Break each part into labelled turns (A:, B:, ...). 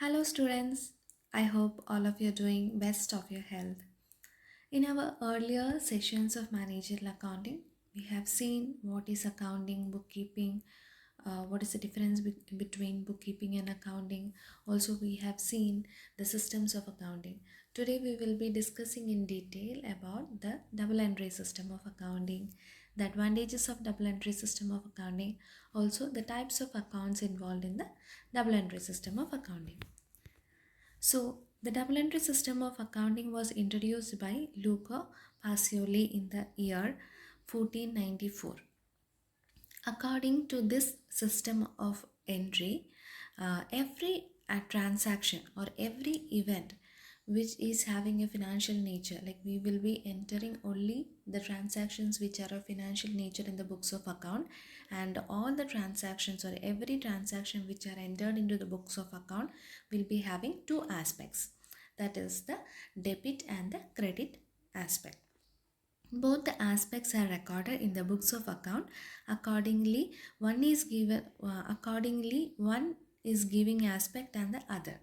A: Hello students, I hope all of you are doing best of your health. In our earlier sessions of managerial accounting, we have seen what is accounting, bookkeeping, what is the difference between bookkeeping and accounting. Also, we have seen the systems of accounting. Today, we will be discussing in detail about the double entry system of accounting, the advantages of double entry system of accounting, also the types of accounts involved in the double entry system of accounting. So, the double entry system of accounting was introduced by Luca Pacioli in the year 1494. According to this system of entry, every transaction or every event which is having a financial nature, like we will be entering only the transactions which are of financial nature in the books of account, and all the transactions or every transaction which are entered into the books of account will be having two aspects, that is the debit and the credit aspect. Both the aspects are recorded in the books of account. Accordingly one is giving aspect and the other.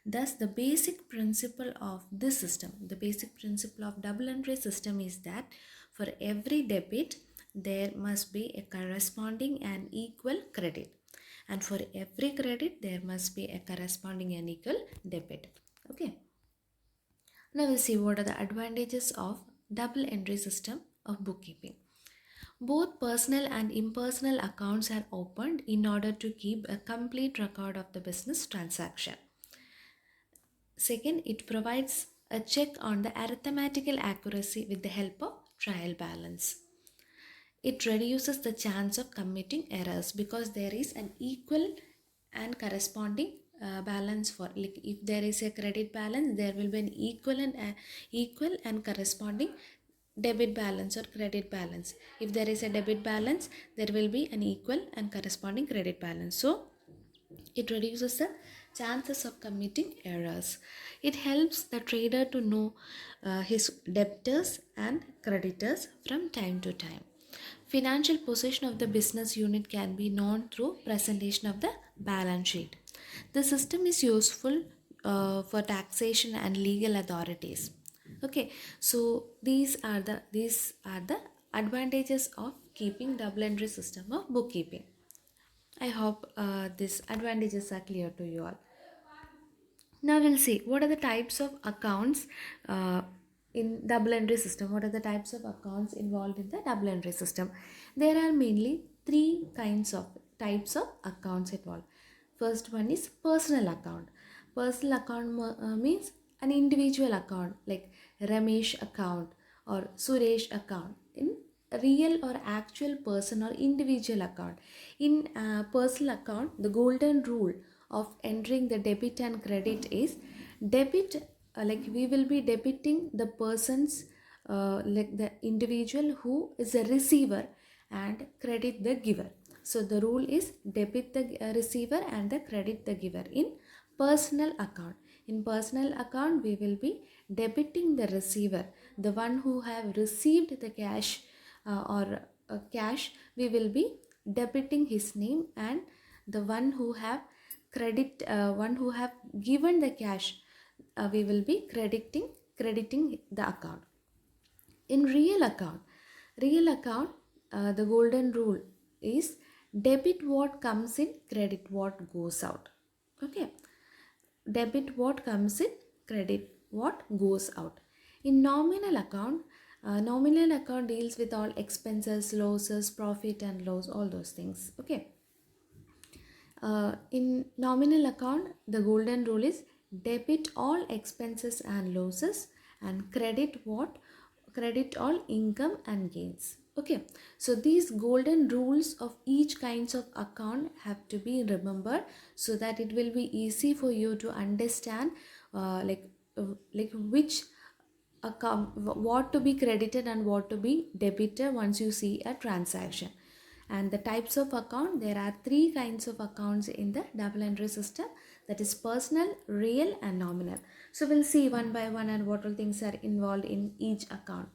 A: Thus the basic principle of this system, the basic principle of double entry system is that for every debit there must be a corresponding and equal credit, and for every credit there must be a corresponding and equal debit. Okay. Now we'll see what are the advantages of double entry system of bookkeeping. Both personal and impersonal accounts are opened in order to keep a complete record of the business transaction. Second, it provides a check on the arithmetical accuracy with the help of trial balance. It reduces the chance of committing errors because there is an equal and corresponding balance. For like if there is a credit balance, there will be an equal and corresponding debit balance or credit balance. If there is a debit balance, there will be an equal and corresponding credit balance. So it reduces the chances of committing errors. It helps the trader to know his debtors and creditors from time to time. Financial position of the business unit can be known through presentation of the balance sheet. The system is useful for taxation and legal authorities. Okay, so these are the advantages of keeping double entry system of bookkeeping. I hope these advantages are clear to you all. Now we'll see what are the types of accounts in double entry system. What are the types of accounts involved in the double entry system? There are mainly three kinds of types of accounts involved. First one is personal account. Personal account means an individual account like Ramesh account or Suresh account in real or actual person or individual account. In personal account, the golden rule of entering the debit and credit is debit, like we will be debiting the person's like the individual who is a receiver, and credit the giver. So the rule is debit the receiver and the credit the giver in personal account. In personal account, we will be debiting the receiver, the one who have received the cash or cash. We will be debiting his name, and the one who have one who have given the cash, we will be crediting the account. In real account, the golden rule is debit what comes in, credit what goes out. Okay, debit what comes in, credit what goes out. In nominal account deals with all expenses, losses, profit and loss, all those things. Okay. In nominal account, the golden rule is debit all expenses and losses, and credit all income and gains. Okay, so these golden rules of each kinds of account have to be remembered so that it will be easy for you to understand like which account, what to be credited and what to be debited once you see a transaction. And the types of account, there are three kinds of accounts in the double entry system, that is personal, real and nominal. So we'll see one by one and what all things are involved in each account.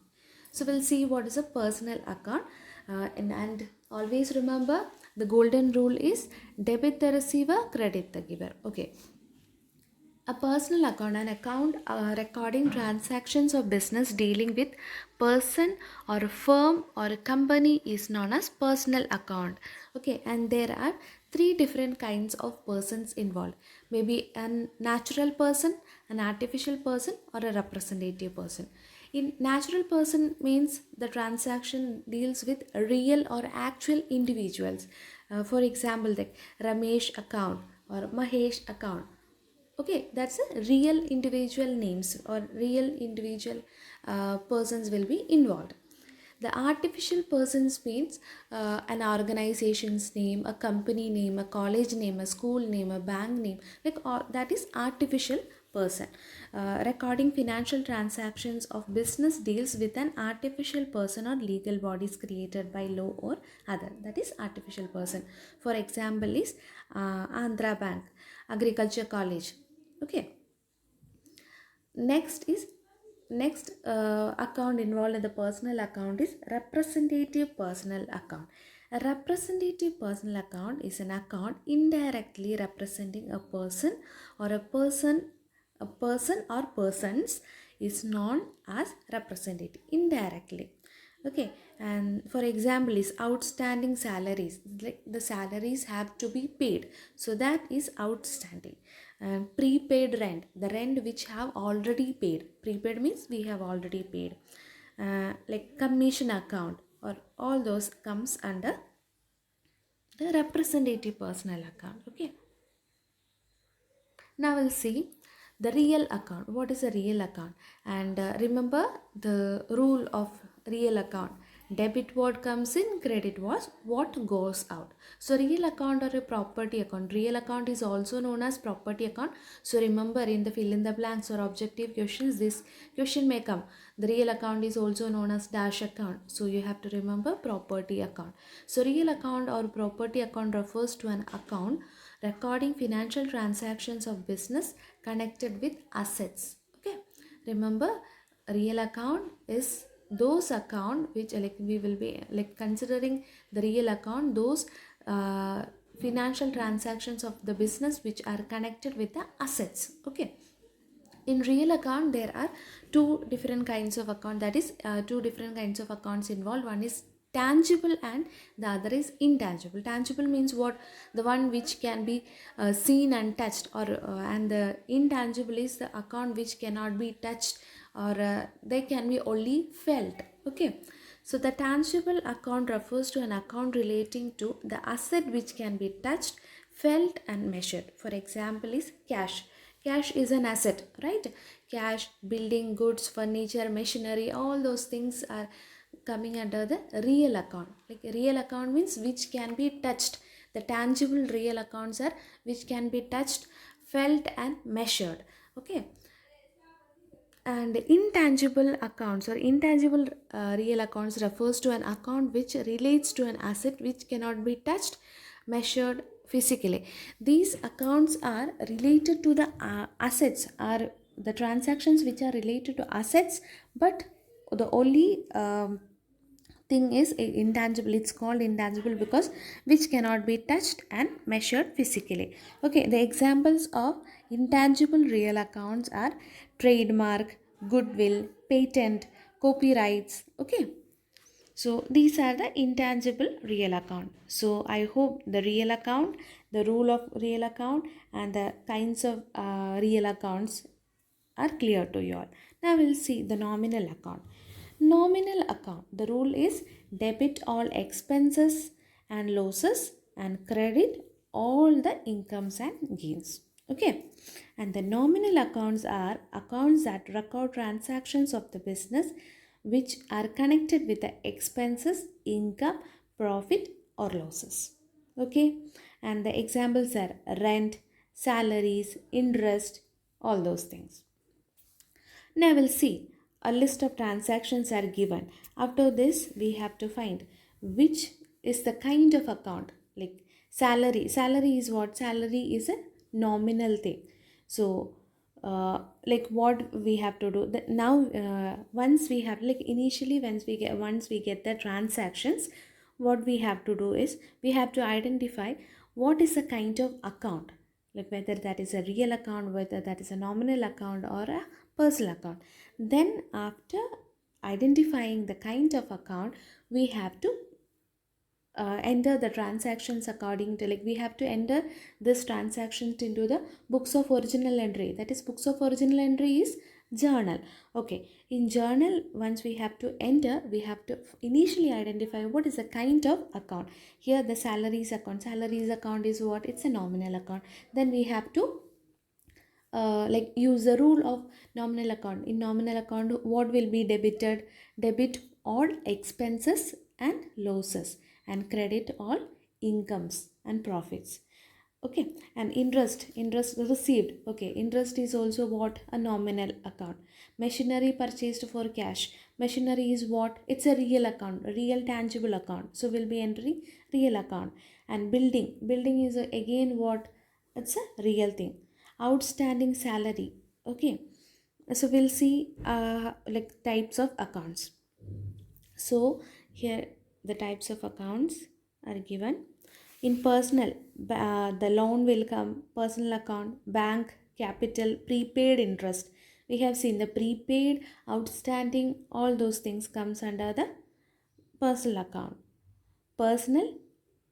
A: So we'll see what is a personal account, and always remember the golden rule is debit the receiver, credit the giver. Okay, A personal account, an account recording transactions of business dealing with person or a firm or a company is known as personal account. Okay, and there are three different kinds of persons involved. Maybe a natural person, an artificial person, or a representative person. In natural person means the transaction deals with real or actual individuals. For example, like Ramesh account or Mahesh account. Okay, that's a real individual names or real individual persons will be involved. The artificial persons means an organization's name, a company name, a college name, a school name, a bank name, like that is artificial person. Recording financial transactions of business deals with an artificial person or legal bodies created by law or other, that is artificial person. For example is Andhra Bank, Agriculture College. Okay, next account involved in the personal account is representative personal account. A representative personal account is an account indirectly representing a person or persons is known as representative indirectly. Okay, and for example is outstanding salaries, like the salaries have to be paid, so that is outstanding. And prepaid rent, the rent which have already paid, prepaid means we have already paid. Like commission account or all those comes under the representative personal account. Okay, now we'll see the real account. What is a real account? And remember the rule of real account. Debit what comes in, credit was what goes out. So real account or a property account. Real account is also known as property account. So remember in the fill in the blanks or objective questions, this question may come. The real account is also known as dash account. So you have to remember property account. So real account or property account refers to an account recording financial transactions of business connected with assets. Okay, remember real account is those account which like we will be like considering the real account, those financial transactions of the business which are connected with the assets. Okay, in real account there are two different kinds of account, that is two different kinds of accounts involved. One is tangible and the other is intangible. Tangible means what, the one which can be seen and touched, or and the intangible is the account which cannot be touched, or they can be only felt. Okay, so the tangible account refers to an account relating to the asset which can be touched, felt and measured. For example is cash. Cash is an asset, right? Cash, building, goods, furniture, machinery, all those things are coming under the real account. Like real account means which can be touched. The tangible real accounts are which can be touched, felt and measured. Okay, and intangible accounts or intangible real accounts refers to an account which relates to an asset which cannot be touched, measured physically. These accounts are related to the assets, are the transactions which are related to assets, but the only thing is intangible. It's called intangible because which cannot be touched and measured physically. Okay, the examples of intangible real accounts are trademark, goodwill, patent, copyrights. Okay, so these are the intangible real account. So I hope the real account, the rule of real account and the kinds of real accounts are clear to you all. Now we'll see the nominal account. Nominal account, the rule is debit all expenses and losses and credit all the incomes and gains. Okay, and the nominal accounts are accounts that record transactions of the business which are connected with the expenses, income, profit or losses. Okay, and the examples are rent, salaries, interest, all those things. Now we'll see a list of transactions are given. After this we have to find which is the kind of account. Like salary, salary is what? Salary is a nominal thing. So like what we have to do that now, once we have like initially once we get the transactions, what we have to do is we have to identify what is the kind of account. like whether that is a real account, whether that is a nominal account or a personal account. Then after identifying the kind of account, we have to enter the transactions according to, like we have to enter this transactions into the books of original entry. That is, books of original entry is journal. Okay, in journal, once we have to enter, we have to initially identify what is the kind of account. Here the salaries account is what? It's a nominal account. Then we have to like use the rule of nominal account. In nominal account, what will be debited? Debit all expenses and losses, and credit all incomes and profits. Okay, and interest received. Okay, interest is also what? A nominal account. Machinery purchased for cash. Machinery is what? It's a real account, a real tangible account, so we'll be entering real account. And building is again what? It's a real thing. Outstanding salary. Okay, so we'll see like types of accounts. So here the types of accounts are given. In personal, the loan will come, personal account, bank, capital, prepaid interest. We have seen the prepaid, outstanding, all those things comes under the personal account. Personal,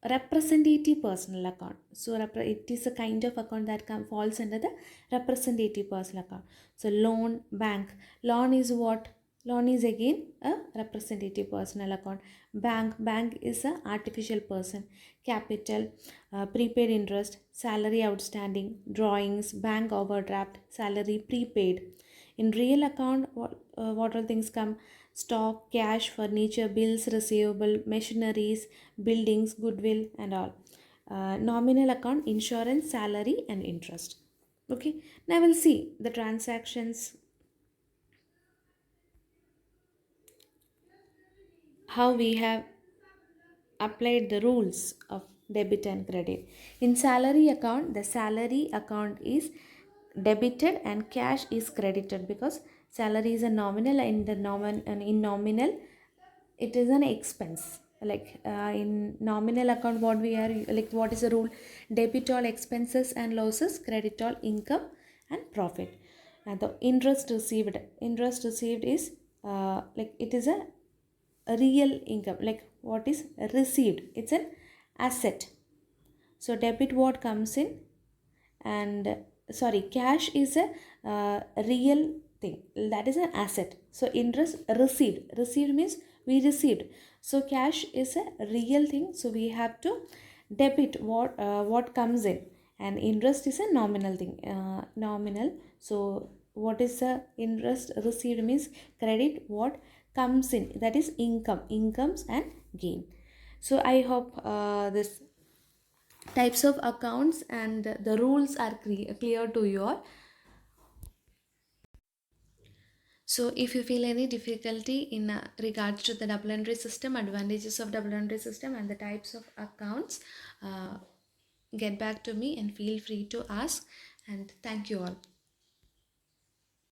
A: representative personal account. So it is a kind of account that falls under the representative personal account. So loan, bank. Loan is what? Loan is again a representative personal account. Bank is a artificial person. Capital, prepaid interest, salary outstanding, drawings, bank overdraft, salary prepaid. In real account, what all things come? Stock, cash, furniture, bills receivable, machineries, buildings, goodwill, and all. Nominal account, insurance, salary, and interest. Okay, now we'll see the transactions, how we have applied the rules of debit and credit. In salary account, the salary account is debited and cash is credited, because salary is a nominal, and in nominal it is an expense. Like in nominal account, what we are, like what is the rule? Debit all expenses and losses, credit all income and profit. And the interest received is like it is a real income. Like what is received? It's an asset. So debit what comes in, and sorry, cash is a real thing, that is an asset. So interest received means we received. So cash is a real thing, so we have to debit what comes in. And interest is a nominal thing, nominal. So what is the interest received means credit what comes in, that is incomes and gain. So I hope this types of accounts and the rules are clear to you all. So if you feel any difficulty in regards to the double entry system, advantages of double entry system and the types of accounts, get back to me and feel free to ask. And thank you all.